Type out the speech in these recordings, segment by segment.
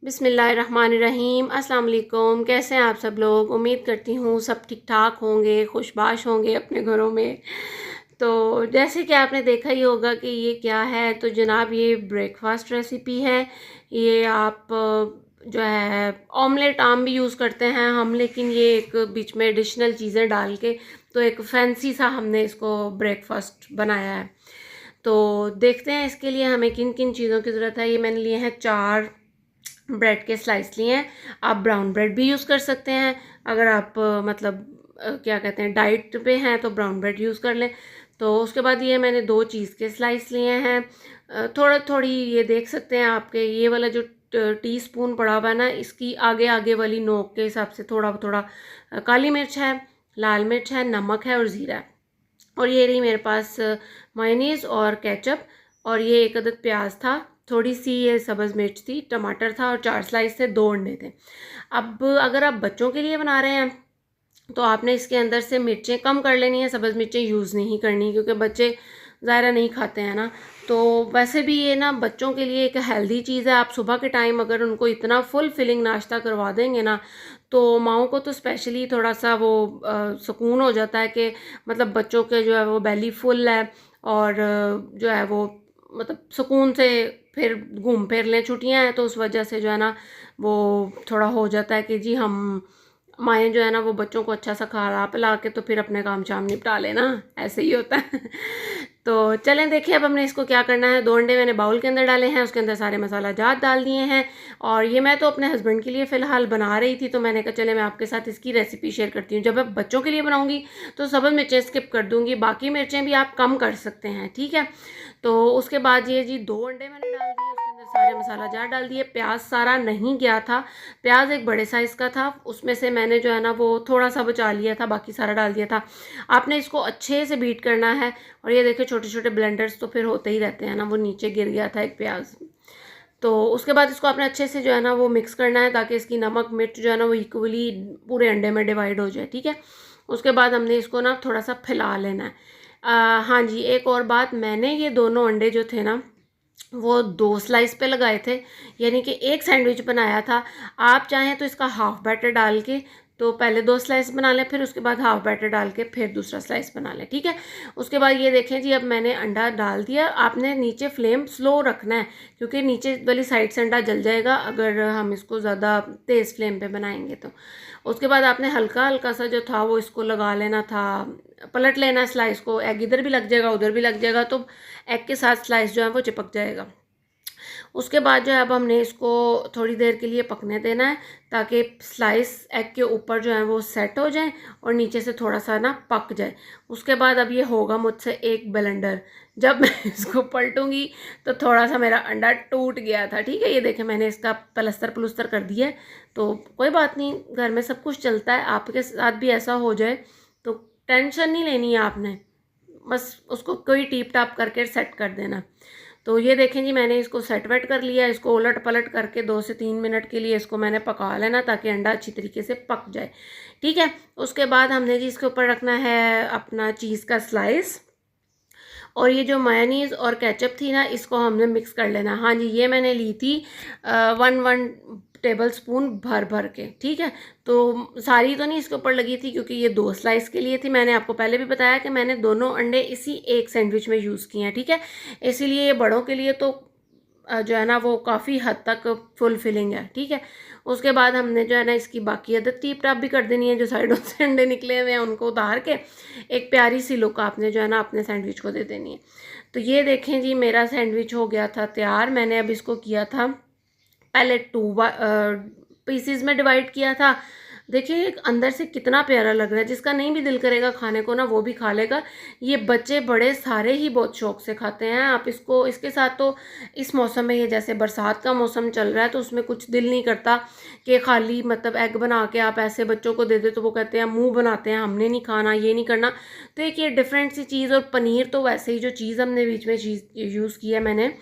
बिस्मिल्लाहिर्रहमानिर्रहीम। अस्सलाम वालेकुम। कैसे हैं आप सब लोग? उम्मीद करती हूँ सब ठीक ठाक होंगे, खुशबाश होंगे अपने घरों में। तो जैसे कि आपने देखा ही होगा कि ये क्या है, तो जनाब ये ब्रेकफास्ट रेसिपी है। ये आप जो है ऑमलेट आम भी यूज़ करते हैं हम, लेकिन ये एक बीच में एडिशनल चीज़ें डाल के तो एक फैंसी सा हमने इसको ब्रेकफास्ट बनाया है। तो देखते हैं इसके लिए हमें किन किन चीज़ों की ज़रूरत है। ये मैंने लिए हैं 4 ब्रेड के स्लाइस लिए हैं। आप ब्राउन ब्रेड भी यूज़ कर सकते हैं। अगर आप मतलब क्या कहते हैं डाइट पे हैं तो ब्राउन ब्रेड यूज़ कर लें। तो उसके बाद ये मैंने 2 चीज़ के स्लाइस लिए हैं। थोड़ा थोड़ी ये देख सकते हैं आपके ये वाला जो टी स्पून पड़ा हुआ है ना, इसकी आगे आगे वाली नोक के हिसाब से थोड़ा थोड़ा काली मिर्च है, लाल मिर्च है, नमक है और ज़ीरा है। और ये रही मेरे पास मायोनीज़ और केचप। और ये 1 अदद प्याज था, थोड़ी सी ये सब्ज़ मिर्च थी, टमाटर था और 4 स्लाइस थे, 2 अंडे थे। अब अगर आप बच्चों के लिए बना रहे हैं तो आपने इसके अंदर से मिर्चें कम कर लेनी है, सब्ज़ मिर्चें यूज़ नहीं करनी, क्योंकि बच्चे ज़ायरा नहीं खाते हैं ना। तो वैसे भी ये ना बच्चों के लिए एक हेल्दी चीज़ है। आप सुबह के टाइम अगर उनको इतना फुल फिलिंग नाश्ता करवा देंगे ना, तो माओं को तो स्पेशली थोड़ा सा वो सुकून हो जाता है कि मतलब बच्चों के जो है वो बेली फुल है। और जो है वो मतलब सुकून से फिर घूम फिर लें। छुट्टियां हैं तो उस वजह से जो है ना वो थोड़ा हो जाता है कि जी हम माएँ जो है ना वो बच्चों को अच्छा सा खिला पिला के तो फिर अपने काम शाम निपटा लेना, ऐसे ही होता है। तो चलें देखिए अब हमने इसको क्या करना है। 2 अंडे मैंने बाउल के अंदर डाले हैं, उसके अंदर सारे मसाला जात डाल दिए हैं। और ये मैं तो अपने हस्बैंड के लिए फ़िलहाल बना रही थी, तो मैंने कहा चले मैं आपके साथ इसकी रेसिपी शेयर करती हूँ। जब मैं बच्चों के लिए बनाऊँगी तो सब्ज़ मिर्चें स्किप कर दूँगी, बाकी मिर्चें भी आप कम कर सकते हैं, ठीक है। तो उसके बाद ये जी 2 अंडे मैंने डाल दिए, उसके अंदर सारे मसाला जार डाल दिए। प्याज सारा नहीं गया था, प्याज एक बड़े साइज़ का था, उसमें से मैंने जो है ना वो थोड़ा सा बचा लिया था, बाकी सारा डाल दिया था। आपने इसको अच्छे से बीट करना है। और ये देखिए छोटे छोटे ब्लेंडर्स तो फिर होते ही रहते हैं ना, वो नीचे गिर गया था एक प्याज। तो उसके बाद इसको आपने अच्छे से जो है ना वो मिक्स करना है, ताकि इसकी नमक मिर्च जो है ना वो इक्वली पूरे अंडे में डिवाइड हो जाए, ठीक है। उसके बाद हमने इसको ना थोड़ा सा फैला लेना है। हाँ जी, एक और बात, मैंने ये दोनों अंडे जो थे ना वो 2 स्लाइस पे लगाए थे, यानी कि एक सैंडविच बनाया था। आप चाहें तो इसका हाफ बैटर डाल के तो पहले 2 स्लाइस बना लें, फिर उसके बाद हाफ बैटर डाल के फिर दूसरा स्लाइस बना लें, ठीक है। उसके बाद ये देखें जी, अब मैंने अंडा डाल दिया। आपने नीचे फ्लेम स्लो रखना है, क्योंकि नीचे वाली साइड से अंडा जल जाएगा अगर हम इसको ज़्यादा तेज़ फ्लेम पे बनाएंगे तो। उसके बाद आपने हल्का हल्का सा जो था वो इसको लगा लेना था, पलट लेना स्लाइस को। एग इधर भी लग जाएगा उधर भी लग जाएगा, तो एग के साथ स्लाइस जो है वो चिपक जाएगा। उसके बाद जो है अब हमने इसको थोड़ी देर के लिए पकने देना है, ताकि स्लाइस एग के ऊपर जो है वो सेट हो जाए और नीचे से थोड़ा सा ना पक जाए। उसके बाद अब ये होगा मुझसे एक ब्लेंडर। जब मैं इसको पलटूंगी तो थोड़ा सा मेरा अंडा टूट गया था, ठीक है। ये देखें मैंने इसका प्लस्तर प्लुस्तर कर दिया है, तो कोई बात नहीं, घर में सब कुछ चलता है। आपके साथ भी ऐसा हो जाए तो टेंशन नहीं लेनी है आपने, बस उसको कोई टीप टाप करके सेट कर देना। तो ये देखें जी, मैंने इसको सेट वेट कर लिया। इसको उलट पलट करके 2 से 3 मिनट के लिए इसको मैंने पका लेना, ताकि अंडा अच्छी तरीके से पक जाए, ठीक है। उसके बाद हमने जी इसके ऊपर रखना है अपना चीज़ का स्लाइस। और ये जो मेयोनीज़ और केचप थी ना, इसको हमने मिक्स कर लेना। हाँ जी, ये मैंने ली थी 1 टेबल स्पून भर भर के, ठीक है। तो सारी तो नहीं इसके ऊपर लगी थी, क्योंकि ये 2 स्लाइस के लिए थी। मैंने आपको पहले भी बताया कि मैंने दोनों अंडे इसी एक सैंडविच में यूज़ किए हैं, ठीक है। इसीलिए ये बड़ों के लिए तो जो है ना वो काफ़ी हद तक फुल फिलिंग है, ठीक है। उसके बाद हमने जो है ना इसकी बाकी अदद टीप टाप भी कर देनी है। जो साइडों से अंडे निकले हुए हैं उनको उतार के एक प्यारी सी लुक आपने जो है ना अपने सैंडविच को दे देनी है। तो ये देखें जी, मेरा सैंडविच हो गया था तैयार। मैंने अब इसको किया था पहले 2 पीसीज में डिवाइड किया था। देखिए अंदर से कितना प्यारा लग रहा है। जिसका नहीं भी दिल करेगा खाने को ना, वो भी खा लेगा। ये बच्चे बड़े सारे ही बहुत शौक से खाते हैं। आप इसको इसके साथ तो इस मौसम में, ये जैसे बरसात का मौसम चल रहा है, तो उसमें कुछ दिल नहीं करता कि खाली मतलब एग बना के आप ऐसे बच्चों को दे दे, तो वो कहते हैं मुंह बनाते हैं, हमने नहीं खाना, ये नहीं करना। तो एक ये डिफरेंट सी चीज़। और पनीर तो वैसे ही जो चीज़ हमने बीच में चीज़ यूज़ की है मैंने,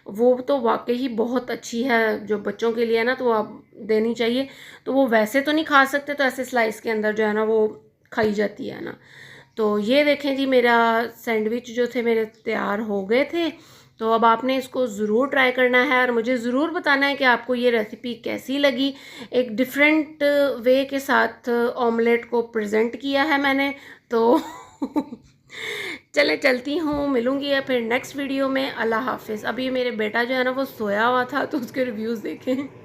वो तो वाकई ही बहुत अच्छी है। जो बच्चों के लिए है ना, तो वो आप देनी चाहिए। तो वो वैसे तो नहीं खा सकते, तो ऐसे स्लाइस के अंदर जो है ना वो खाई जाती है ना। तो ये देखें जी, मेरा सैंडविच जो थे मेरे तैयार हो गए थे। तो अब आपने इसको ज़रूर ट्राई करना है और मुझे ज़रूर बताना है कि आपको ये रेसिपी कैसी लगी। एक डिफरेंट वे के साथ ऑमलेट को प्रेजेंट किया है मैंने, तो चले चलती हूँ, मिलूँगी या फिर नेक्स्ट वीडियो में। अल्लाह हाफिज़। अभी मेरे बेटा जो है ना वो सोया हुआ था, तो उसके रिव्यूज़ देखें।